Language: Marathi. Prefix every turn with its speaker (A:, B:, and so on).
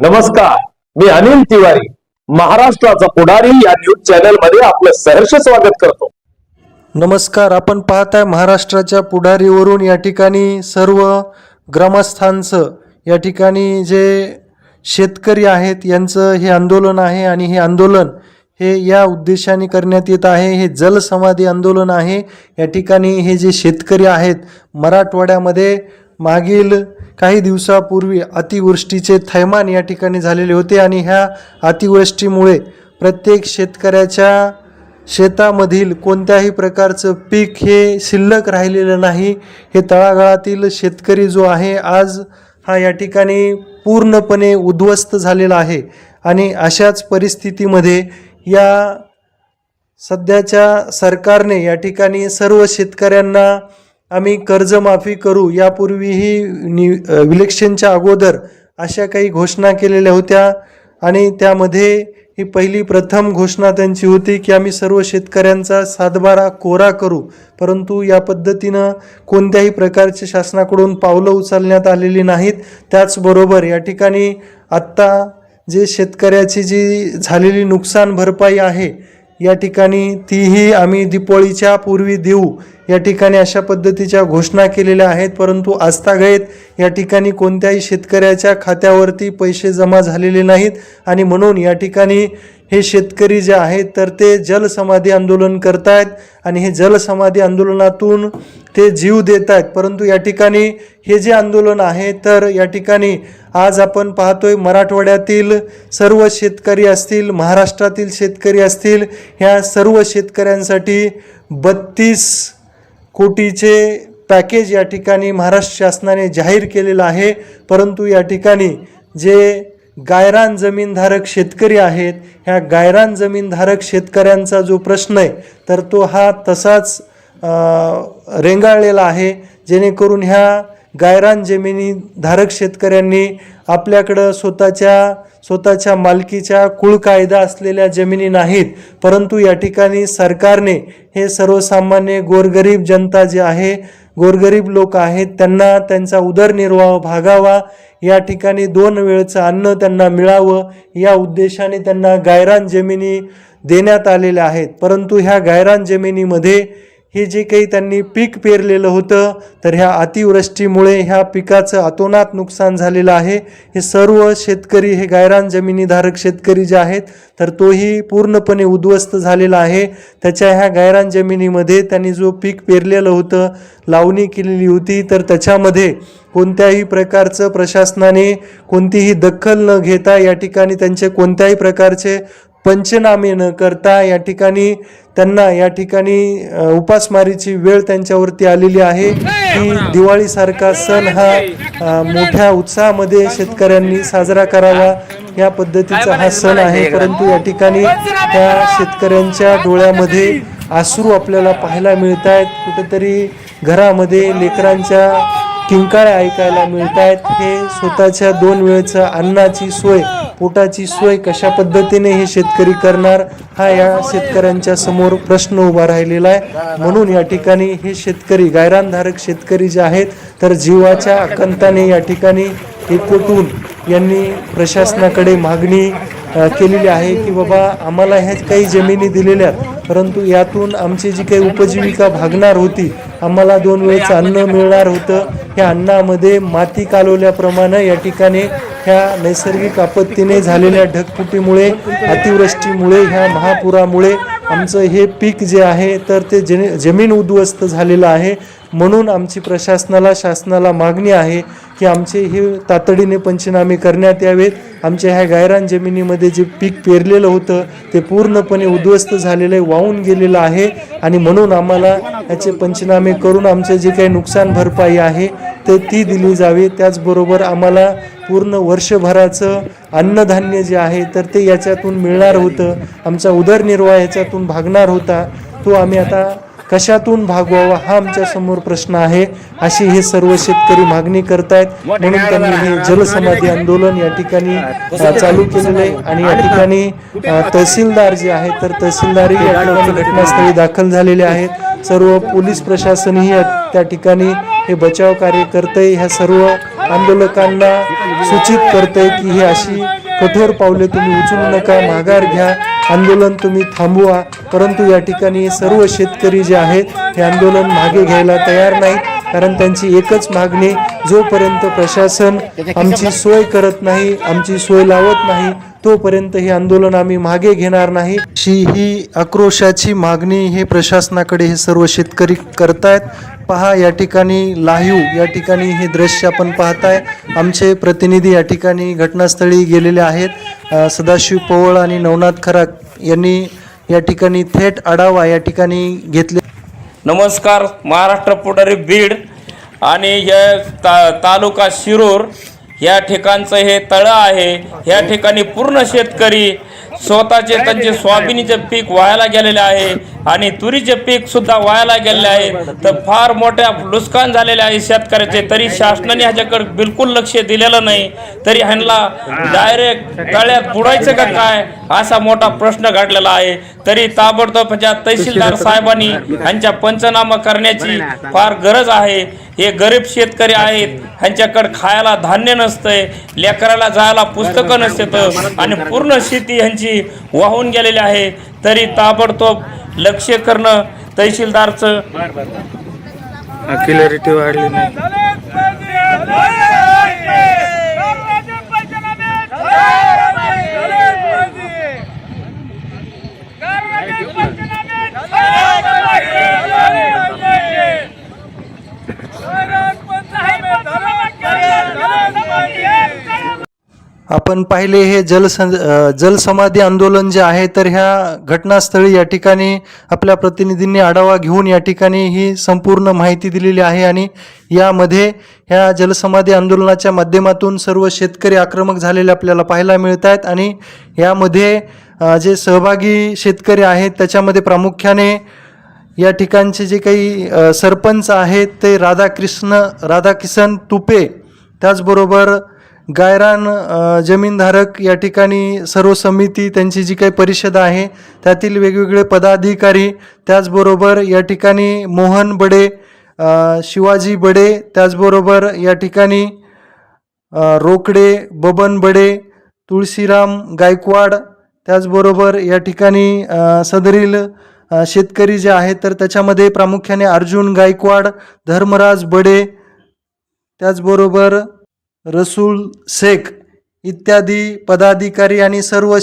A: नमस्कार, मी अनिल तिवारी, महाराष्ट्राचा पुढारी या न्यूज चॅनल मध्ये आपलं सहर्ष स्वागत करतो।
B: नमस्कार, आपण पाहताय महाराष्ट्राच्या पुढारीवरून या ठिकाणी सर्व ग्रामस्थांचं या ठिकाणी जे शेतकरी आहेत यांचं हे आंदोलन आहे आणि हे आंदोलन हे या उद्देशाने करण्यात येत आहे। हे जलसमाधी आंदोलन आहे। या ठिकाणी हे जे शेतकरी आहेत मराठवाड्यामध्ये मागील काही दिवसापूर्वी अतिवृष्टीचे थैमान या ठिकाणी झालेले होते आणि ह्या अतिवृष्टीमुळे प्रत्येक शेतकऱ्याच्या शेतामधील कोणत्याही प्रकारचं पीक हे शिल्लक राहिलेलं नाही। हे तळागाळातील शेतकरी जो आहे आज हा या ठिकाणी पूर्णपणे उद्ध्वस्त झालेला आहे आणि अशाच परिस्थितीमध्ये या सध्याच्या सरकारने या ठिकाणी सर्व शेतकऱ्यांना आम्ही कर्जमाफी करू, यापूर्वीही इलेक्शनच्या अगोदर अशा काही घोषणा केलेल्या होत्या आणि त्यामध्ये ही प्रथम घोषणा त्यांची होती की आम्ही सर्व शेतकऱ्यांचा सातबारा कोरा करू, परंतु या पद्धतीनं कोणत्याही प्रकारचे शासनाकडून पावलं उचलण्यात आलेली नाहीत। त्याचबरोबर या ठिकाणी आत्ता जे शेतकऱ्याची जी झालेली नुकसान भरपाई आहे या ठिकाणी तीही आम्ही दिवाळीच्या पूर्वी देऊ या ठिकाणी अशा पद्धतीच्या घोषणा केलेल्या आहेत, परंतु आजतागत या ठिकाणी कोणत्याही शेतकऱ्याच्या खात्यावरती पैसे जमा झालेले नाहीत आणि म्हणून या ठिकाणी हे शेतकरी जे आहेत तर ते जलसमाधी आंदोलन करतायत आणि हे जलसमाधी आंदोलनातून ते जीव देत आहेत। परंतु या ठिकाणी हे जे आंदोलन आहे तर या ठिकाणी आज आपण पाहतोय मराठवाड्यातील सर्व शेतकरी असतील, महाराष्ट्रातील शेतकरी असतील, ह्या सर्व शेतकऱ्यांसाठी 32 कोटीचे पॅकेज या ठिकाणी महाराष्ट्र शासनाने जाहीर केलेलं आहे। परंतु या ठिकाणी जे गायरान जमीनधारक शेतकरी आहेत, ह्या गायरान जमीनधारक शेतकऱ्यांचा जो प्रश्न आहे तर तो हा तसाच रेंगाळलेला आहे, जेणेकरून ह्या गायरान जमिनीधारक शेतकऱ्यांनी आपल्याकडं स्वतःच्या मालकीच्या कुळकायदा असलेल्या जमिनी नाहीत, परंतु या ठिकाणी सरकारने हे सर्वसामान्य गोरगरीब जनता जे आहे, गोरगरीब लोक आहेत, त्यांना त्यांचा उदरनिर्वाह भागावा, या ठिकाणी 2 वेळचं अन्न त्यांना मिळावं या उद्देशाने त्यांना गायरान जमिनी देण्यात आलेल्या आहेत। परंतु ह्या गायरान जमिनीमध्ये हे जे काही त्यांनी पीक पेरलेलं होतं तर ह्या अतिवृष्टीमुळे ह्या पिकाचं अतोनात नुकसान झालेलं आहे। हे सर्व शेतकरी हे गायरान जमिनीधारक शेतकरी जे आहेत तर तोही पूर्णपणे उद्ध्वस्त झालेला आहे। त्याच्या ह्या गायरान जमिनीमध्ये त्यांनी जो पीक पेरलेलं होतं, लावणी केलेली होती, तर त्याच्यामध्ये कोणत्याही प्रकारचं प्रशासनाने कोणतीही दखल न घेता या ठिकाणी त्यांचे कोणत्याही प्रकारचे पंचनामे न करता या ठिकाणी त्यांना या ठिकाणी उपासमारीची वेळ त्यांच्यावरती आलेली आहे की दिवाळीसारखा सण हा मोठ्या उत्साहामध्ये शेतकऱ्यांनी साजरा करावा या पद्धतीचा हा सण आहे। परंतु या ठिकाणी त्या शेतकऱ्यांच्या डोळ्यामध्ये अश्रू आपल्याला पाहायला मिळत आहेत, कुठेतरी घरामध्ये लेकरांच्या किंकाळ्या ऐकायला मिळत आहेत। हे स्वतःच्या 2 वेळचं अन्नाची सोय, पोटाची सोय कशा पद्धतीने हे शेतकरी करणार हा या शेतकऱ्यांच्या समोर प्रश्न उभा राहिलेला आहे। म्हणून या ठिकाणी हे शेतकरी गायरानधारक शेतकरी जे आहेत तर जीवाच्या आकांताने या ठिकाणी एकवटून यांनी प्रशासनाकडे मागणी केलेली आहे की बाबा आम्हाला ह्या काही जमिनी दिलेल्या, परंतु यातून आमची जी काही उपजीविका भागणार होती, आम्हाला 2 वेळचं अन्न मिळणार होतं, ह्या अन्नामध्ये माती कालवल्याप्रमाणे या ठिकाणी ह्या नैसर्गिक आपत्तीने झालेल्या ढगफुटीमुळे, अतिवृष्टीमुळे, ह्या महापुरामुळे आमचं हे पीक जे आहे तर ते जमीन उद्ध्वस्त झालेलं आहे। म्हणून आमची शासनाला मागणी आहे की आमचे हे तातडीने पंचनामे करण्यात यावेत। आमच्या ह्या गायरान जमिनीमध्ये जे पीक पेरलेलं होतं ते पूर्णपणे उद्ध्वस्त झालेलं आहे, वाहून गेलेलं आहे आणि म्हणून आम्हाला याचे पंचनामे करून आमचे जे काही नुकसान भरपाई आहे ते ती दिली जावी। त्याचबरोबर आम्हाला पूर्ण वर्षभराचं अन्नधान्य जे आहे तर ते याच्यातून मिळणार होतं, आमचा उदरनिर्वाह याच्यातून भागणार होता, तो आम्ही आता कशातून भागवावा हा आमच्या समोर प्रश्न आहे, अशी हे सर्व शेतकरी मागणी करतायत। म्हणून त्यांनी हे जलसमाधी आंदोलन या ठिकाणी चालू केलेलं आहे आणि या ठिकाणी तहसीलदार जे आहेत तर तहसीलदारही या ठिकाणी घटनास्थळी दाखल झालेले आहेत। सर्व पोलीस प्रशासनही त्या ठिकाणी हे बचाव कार्य करतंय। ह्या सर्व आंदोलकांना सूचित करतोय की ही अशी कठोर पावले तुम्ही उचलू नका, माघार घ्या, आंदोलन तुम्ही थांबवा. परंतु या ठिकाणी सर्व शेतकरी जे आहेत हे आंदोलन मागे घ्यायला तयार नाहीत, कारण त्यांची एकच मागणी, जोपर्यंत प्रशासन आमची सोय करत नाही, आमची सोय लावत नाही, तोपर्यंत हे आंदोलन आम्ही मागे घेणार नाही. ही आक्रोशाची मागणी हे प्रशासनाकडे हे सर्व शेतकरी करतायत. पहा या ठिकाणी लाईव्ह या ठिकाणी हे दृश्य आपण पाहताय. आमचे प्रतिनिधी या ठिकाणी घटनास्थळी गेलेले आहेत. सदाशिव पवळ आणि नवनाथ खरात यांनी या ठिकाणी थेट आढावा या ठिकाणी घेतले.
C: नमस्कार. महाराष्ट्र पुढारी बीड आणि तालुका शिरूर या ठिकाणचं हे तळं आहे. या ठिकाणी पूर्ण शेतकरी स्वतःचे त्यांचे सोयाबीनचे पीक वायाला गेलेले आहे आणि तुरीचे पीक सुद्धा वायाला गेलेले आहे. तर फार मोठ्या नुकसान झालेले आहे शेतकऱ्याचे. तरी शासनाने ह्याच्याकडे बिलकुल लक्ष दिलेलं नाही. तरी ह्यांना डायरेक्ट तळ्यात बुडायचं का काय असा मोठा प्रश्न घडलेला आहे. तरी ताबडतोब तहसीलदार साहेबांनी ह्यांच्या पंचनामा करण्याची फार गरज आहे. हे गरीब शेतकरी आहेत, ह्यांच्याकडे खायला धान्य नसतंय, लेकराला जायला पुस्तकं नसतात आणि पूर्ण शेती ह्यांची वाहून गेलेली आहे. तरी ताबडतोब लक्ष करणं तहसीलदारचं.
D: क्लॅरिटी वाढली नाही.
B: आपण पाहिले हे जलसमाधी आंदोलन जे आहे, तर ह्या घटनास्थळी या ठिकाणी आपल्या प्रतिनिधींनी आढावा घेऊन या ठिकाणी ही संपूर्ण माहिती दिलेली आहे. आणि यामध्ये ह्या जलसमाधी आंदोलनाच्या माध्यमातून सर्व शेतकरी आक्रमक झालेले आपल्याला पाहायला मिळत आहेत. आणि यामध्ये जे सहभागी शेतकरी आहेत त्याच्यामध्ये प्रामुख्याने या ठिकाणचे जे काही सरपंच आहेत ते राधाकिसन तुपे, त्याचबरोबर गायरान जमीनधारक या ठिकाणी सर्व समिती, त्यांची जी काही परिषद आहे त्यातील वेगवेगळे पदाधिकारी, त्याचबरोबर या ठिकाणी मोहन बडे, शिवाजी बडे, त्याचबरोबर या ठिकाणी रोकडे, बबन बडे, तुळशीराम गायकवाड, त्याचबरोबर या ठिकाणी सदरील शेतकरी जे आहेत तर त्याच्यामध्ये प्रामुख्याने अर्जुन गायकवाड, धर्मराज बडे, त्याचबरोबर रसूल शेख इत्यादी पदाधिकारी आणि सर्व